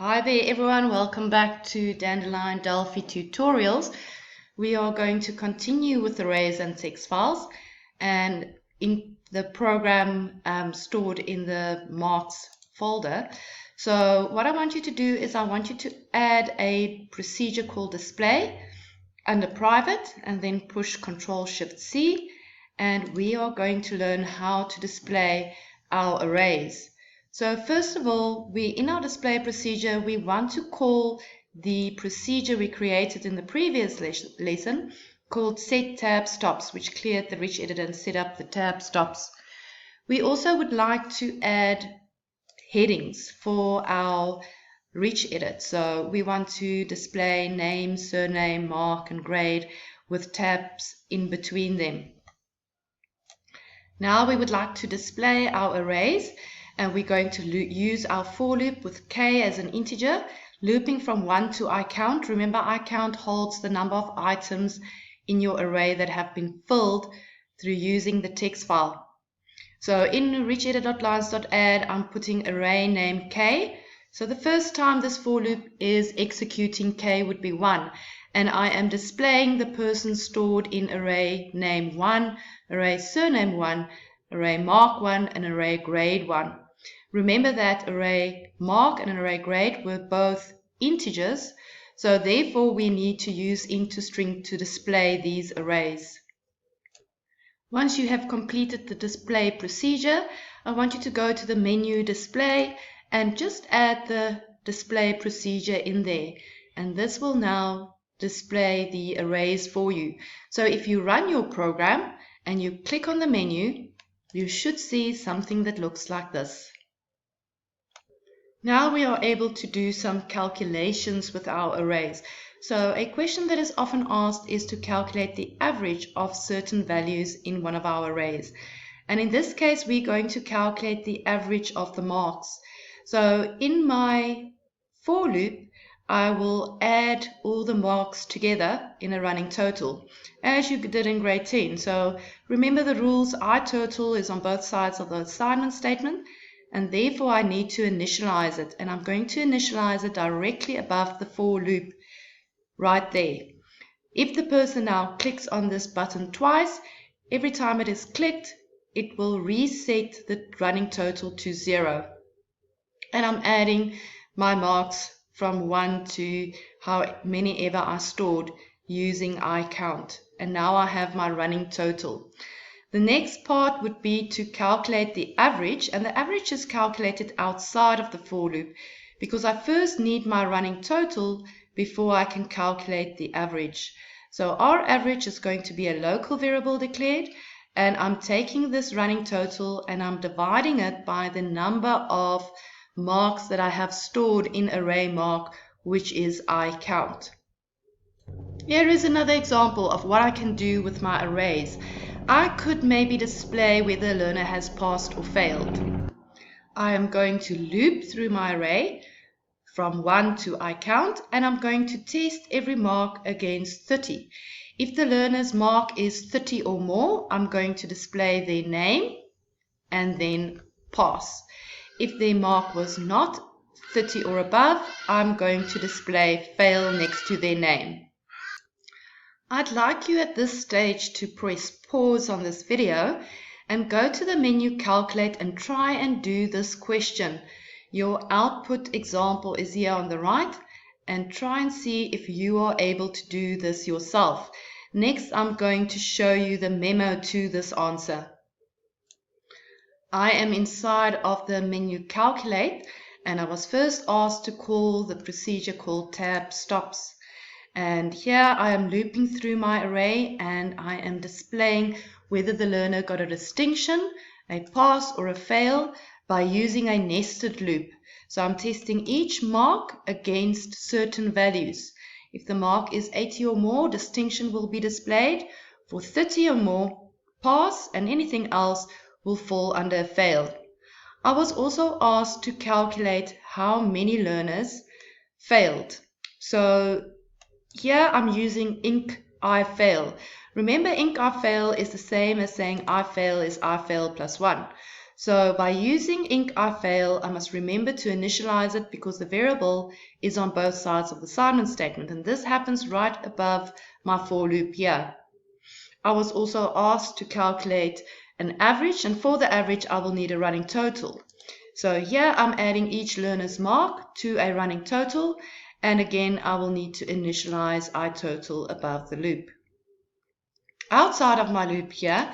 Hi there everyone, welcome back to Dandelion Delphi tutorials. We are going to continue with arrays and text files and in the program stored in the marks folder. So what I want you to do is I want you to add a procedure called display under private and then push Ctrl-Shift-C, and we are going to learn how to display our arrays. So first of all, in our display procedure, we want to call the procedure we created in the previous lesson called set tab stops, which cleared the rich editor and set up the tab stops. We also would like to add headings for our rich edit. So we want to display name, surname, mark, and grade with tabs in between them. Now we would like to display our arrays, and we're going to use our for loop with k as an integer, looping from 1 to iCount. Remember, iCount holds the number of items in your array that have been filled through using the text file. So in richedit.lines.add, I'm putting array name k. So the first time this for loop is executing, k would be 1. And I am displaying the person stored in array name 1, array surname 1, array mark 1, and array grade 1. Remember that array mark and array grade were both integers, so therefore we need to use into_string to display these arrays. Once you have completed the display procedure, I want you to go to the menu display and just add the display procedure in there, and this will now display the arrays for you. So if you run your program and you click on the menu, you should see something that looks like this. Now we are able to do some calculations with our arrays. So a question that is often asked is to calculate the average of certain values in one of our arrays. And in this case, we're going to calculate the average of the marks. So in my for loop, I will add all the marks together in a running total, as you did in grade 10. So remember the rules, iTotal is on both sides of the assignment statement, and therefore I need to initialize it, and I'm going to initialize it directly above the for loop right there. If the person now clicks on this button twice, every time it is clicked, it will reset the running total to 0. And I'm adding my marks from 1 to how many ever I stored using iCount. And now I have my running total. The next part would be to calculate the average, and the average is calculated outside of the for loop because I first need my running total before I can calculate the average. So our average is going to be a local variable declared, and I'm taking this running total and I'm dividing it by the number of marks that I have stored in array mark, which is iCount. Here is another example of what I can do with my arrays. I could maybe display whether a learner has passed or failed. I am going to loop through my array from 1 to iCount, and I'm going to test every mark against 30. If the learner's mark is 30 or more, I'm going to display their name and then pass. If their mark was not 30 or above, I'm going to display fail next to their name. I'd like you at this stage to press pause on this video and go to the menu Calculate and try and do this question. Your output example is here on the right, and try and see if you are able to do this yourself. Next, I'm going to show you the memo to this answer. I am inside of the menu Calculate, and I was first asked to call the procedure called tab stops. And here I am looping through my array, and I am displaying whether the learner got a distinction, a pass, or a fail by using a nested loop. So I'm testing each mark against certain values. If the mark is 80 or more, distinction will be displayed. For 30 or more, pass, and anything else will fall under fail. I was also asked to calculate how many learners failed. So here I'm using inc iFail. Remember, inc iFail is the same as saying iFail is iFail plus 1. So by using ink I fail, I must remember to initialize it because the variable is on both sides of the assignment statement, and this happens right above my for loop here. I was also asked to calculate an average, and for the average I will need a running total. So here I'm adding each learner's mark to a running total, and again I will need to initialize iTotal above the loop. Outside of my loop here,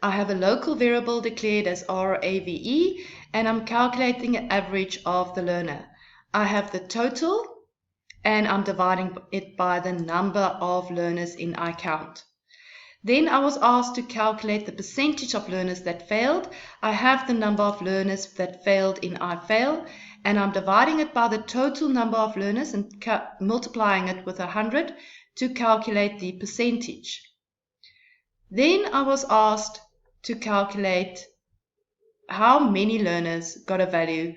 I have a local variable declared as RAVE, and I'm calculating an average of the learner. I have the total, and I'm dividing it by the number of learners in iCount. Then I was asked to calculate the percentage of learners that failed. I have the number of learners that failed in iFail, and I'm dividing it by the total number of learners and multiplying it with 100 to calculate the percentage. Then I was asked to calculate how many learners got a value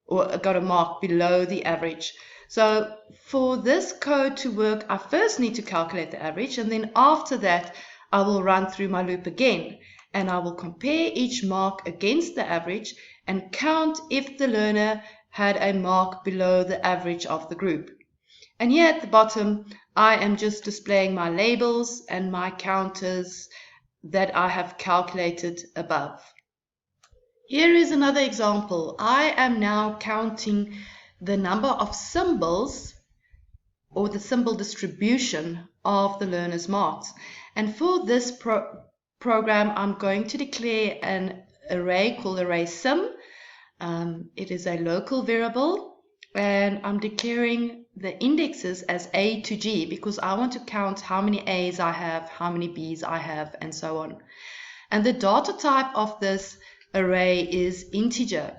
or got a mark below the average. So for this code to work, I first need to calculate the average, and then after that I will run through my loop again, and I will compare each mark against the average and count if the learner had a mark below the average of the group. And here at the bottom, I am just displaying my labels and my counters that I have calculated above. Here is another example. I am now counting the number of symbols or the symbol distribution of the learner's marks. And for this program, I'm going to declare an array called arraySym. It is a local variable, and I'm declaring the indexes as A to G because I want to count how many A's I have, how many B's I have, and so on. And the data type of this array is integer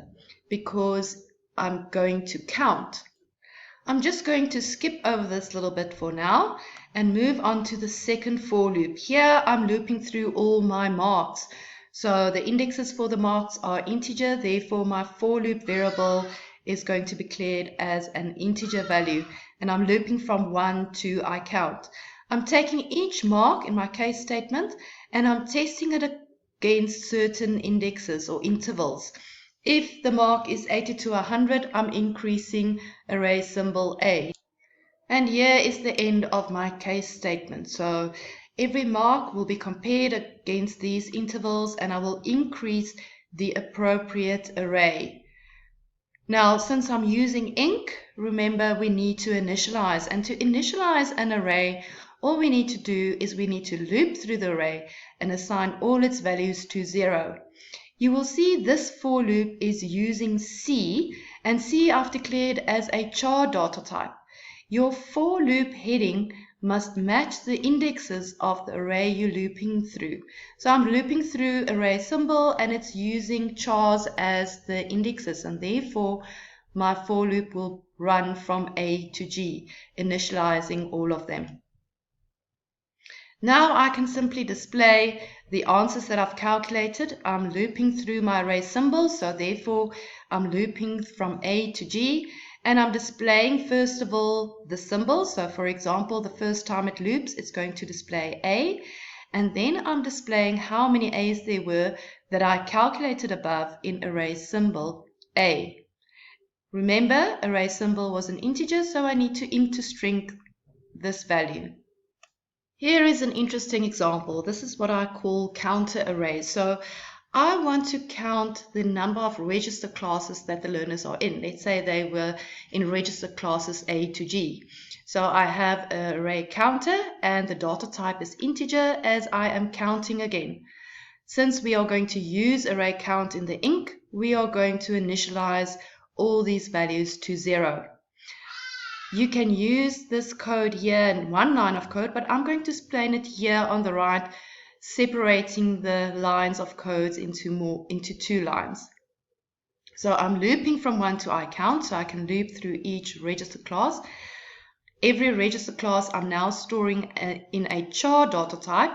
because I'm going to count. I'm just going to skip over this little bit for now and move on to the second for loop. Here I'm looping through all my marks. So the indexes for the marks are integer, therefore my for loop variable is going to be declared as an integer value, and I'm looping from 1 to iCount. I'm taking each mark in my case statement and I'm testing it against certain indexes or intervals. If the mark is 80 to 100, I'm increasing array symbol A. And here is the end of my case statement. So every mark will be compared against these intervals, and I will increase the appropriate array. Now, since I'm using ink, remember we need to initialize. And to initialize an array, all we need to do is we need to loop through the array and assign all its values to 0. You will see this for loop is using C, and C I've declared as a char data type. Your for loop heading must match the indexes of the array you're looping through. So I'm looping through array symbol, and it's using chars as the indexes, and therefore my for loop will run from A to G, initializing all of them. Now I can simply display the answers that I've calculated. I'm looping through my array symbol, so therefore I'm looping from A to G, and I'm displaying first of all the symbol. So for example, the first time it loops, it's going to display A, and then I'm displaying how many A's there were that I calculated above in array symbol A. Remember, array symbol was an integer, so I need to int to string this value. Here is an interesting example. This is what I call counter arrays. So I want to count the number of register classes that the learners are in. Let's say they were in register classes A to G. So I have an array counter, and the data type is integer as I am counting again. Since we are going to use array count in the ink, we are going to initialize all these values to 0. You can use this code here in one line of code, but I'm going to explain it here on the right, separating the lines of codes into 2 lines. So I'm looping from 1 to iCount, so I can loop through each register class. Every register class I'm now storing in a char data type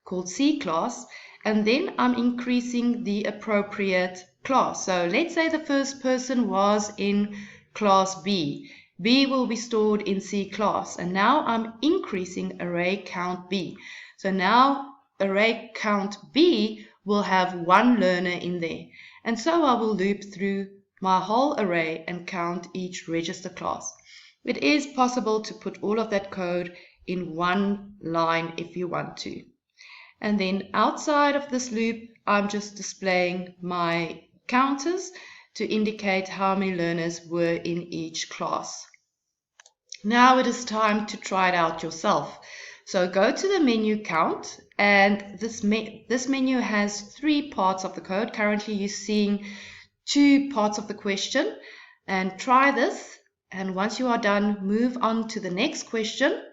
called C class, and then I'm increasing the appropriate class. So let's say the first person was in class B. B will be stored in C class, and now I'm increasing array count B. So now array count B will have 1 learner in there, And so I will loop through my whole array and count each register class. It is possible to put all of that code in one line if you want to. And then outside of this loop, I'm just displaying my counters to indicate how many learners were in each class. Now it is time to try it out yourself. So go to the menu count, and this menu has 3 parts of the code. Currently you're seeing 2 parts of the question, and try this. And once you are done, move on to the next question.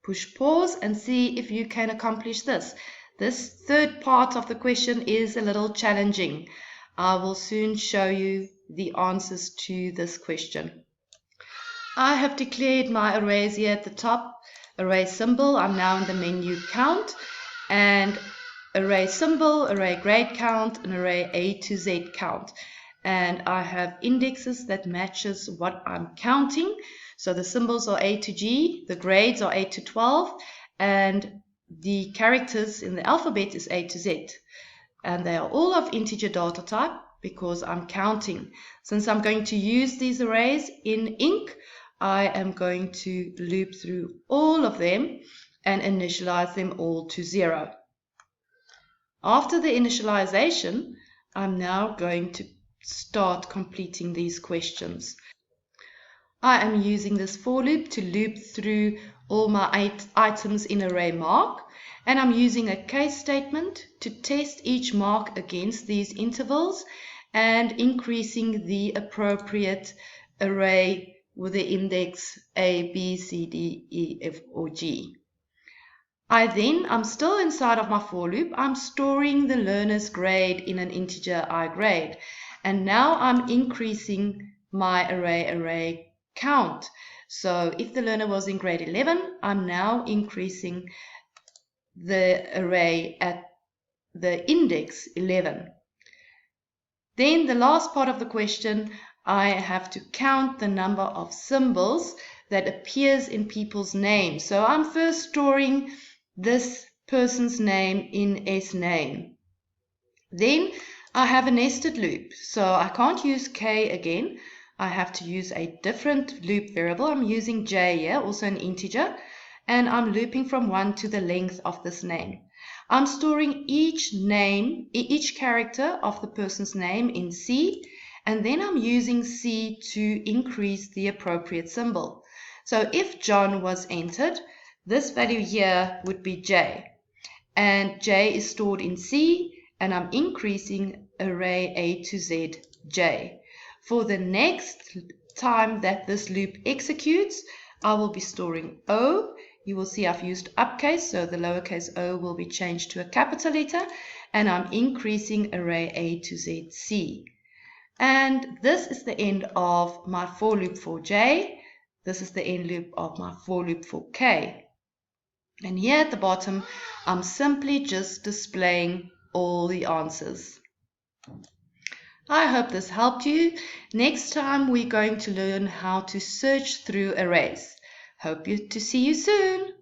Push pause and see if you can accomplish this. This third part of the question is a little challenging. I will soon show you the answers to this question. I have declared my arrays here at the top. Array symbol, I'm now in the menu count, and array symbol, array grade count, and array A to Z count. And I have indexes that matches what I'm counting. So the symbols are A to G, the grades are A to 12, and the characters in the alphabet is A to Z. And they are all of integer data type because I'm counting. Since I'm going to use these arrays in ink, I am going to loop through all of them and initialize them all to 0. After the initialization, I'm now going to start completing these questions. I am using this for loop to loop through all my 8 items in array mark, and I'm using a case statement to test each mark against these intervals and increasing the appropriate array with the index A, B, C, D, E, F, or G. I'm still inside of my for loop. I'm storing the learner's grade in an integer I grade. And now I'm increasing my array count. So if the learner was in grade 11, I'm now increasing the array at the index 11. Then the last part of the question, I have to count the number of symbols that appears in people's names. So I'm first storing this person's name in SName. Then I have a nested loop. So I can't use K again. I have to use a different loop variable. I'm using J here, also an integer, and I'm looping from 1 to the length of this name. I'm storing each character of the person's name in C, and then I'm using C to increase the appropriate symbol. So if John was entered, this value here would be J, and J is stored in C, and I'm increasing array A to Z J. For the next time that this loop executes, I will be storing O. You will see I've used uppercase, so the lowercase o will be changed to a capital letter, and I'm increasing array A to Z C. And this is the end of my for loop for J. This is the end loop of my for loop for K. And here at the bottom, I'm simply just displaying all the answers. I hope this helped you. Next time we're going to learn how to search through arrays. Hope to see you soon.